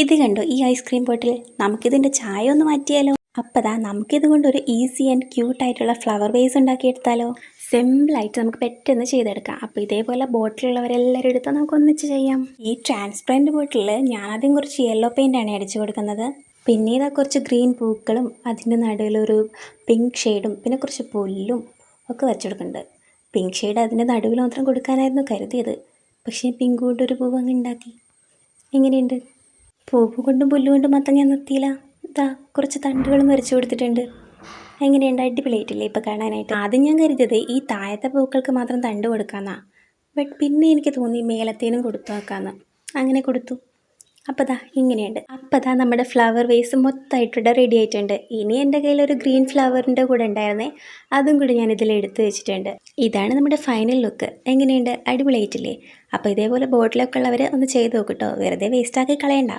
ഇത് കണ്ടോ ഈ ഐസ്ക്രീം ബോട്ടിൽ? നമുക്കിതിൻ്റെ ചായ ഒന്ന് മാറ്റിയാലോ? അപ്പതാ നമുക്കിത് കൊണ്ടൊരു ഈസി ആൻഡ് ക്യൂട്ടായിട്ടുള്ള ഫ്ലവർ വേസ് ഉണ്ടാക്കിയെടുത്താലോ? സിമ്പിളായിട്ട് നമുക്ക് പെട്ടെന്ന് ചെയ്തെടുക്കാം. അപ്പോൾ ഇതേപോലെ ബോട്ടിലുള്ളവരെല്ലാവരും എടുത്ത് നമുക്ക് ഒന്നിച്ച് ചെയ്യാം. ഈ ട്രാൻസ്പെറൻറ്റ് ബോട്ടിൽ ഞാനാദ്യം കുറച്ച് യെല്ലോ പെയിൻ്റാണ് അടിച്ചു കൊടുക്കുന്നത്. പിന്നീട് കുറച്ച് ഗ്രീൻ പൂക്കളും അതിൻ്റെ നടുവിലൊരു പിങ്ക് ഷെയ്ഡും പിന്നെ കുറച്ച് പുല്ലും ഒക്കെ വെച്ചെടുക്കുന്നുണ്ട്. പിങ്ക് ഷെയ്ഡ് അതിൻ്റെ നടുവിൽ മാത്രം കൊടുക്കാനായിരുന്നു കരുതിയത്. പക്ഷേ പിങ്ക് കൊണ്ടൊരു പൂവ് അങ്ങ് ഉണ്ടാക്കി. എങ്ങനെയുണ്ട്? പൂവ് കൊണ്ടും പുല്ലുകൊണ്ടും മാത്രം ഞാൻ നിർത്തിയില്ല. ഇതാ കുറച്ച് തണ്ടുകളും വരച്ചു കൊടുത്തിട്ടുണ്ട്. എങ്ങനെയുണ്ട്? അടിപൊളിയായിട്ടില്ലേ ഇപ്പോൾ കാണാനായിട്ട്? ആദ്യം ഞാൻ കരുതിയത് ഈ താഴത്തെ പൂക്കൾക്ക് മാത്രം തണ്ട് കൊടുക്കാമെന്നാ. ബട്ട് പിന്നെ എനിക്ക് തോന്നി മേലത്തേനും കൊടുത്തു നോക്കാമെന്ന്. അങ്ങനെ കൊടുത്തു. അപ്പോൾ ദാ ഇങ്ങനെയുണ്ട്. അപ്പോൾ ദാ നമ്മുടെ ഫ്ലവർ വേസ് മൊത്തമായിട്ടിവിടെ റെഡി ആയിട്ടുണ്ട്. ഇനി എൻ്റെ കയ്യിലൊരു ഗ്രീൻ ഫ്ലവറിൻ്റെ കൂടെ ഉണ്ടായിരുന്നേ, അതും കൂടി ഞാൻ ഇതിൽ എടുത്ത് വെച്ചിട്ടുണ്ട്. ഇതാണ് നമ്മുടെ ഫൈനൽ ലുക്ക്. എങ്ങനെയുണ്ട്? അടിപൊളിയായിട്ടില്ലേ? അപ്പോൾ ഇതേപോലെ ബോട്ടിലൊക്കെ ഉള്ളവർ ഒന്ന് ചെയ്ത് നോക്കട്ടോ, വെറുതെ വേസ്റ്റാക്കി കളയണ്ട.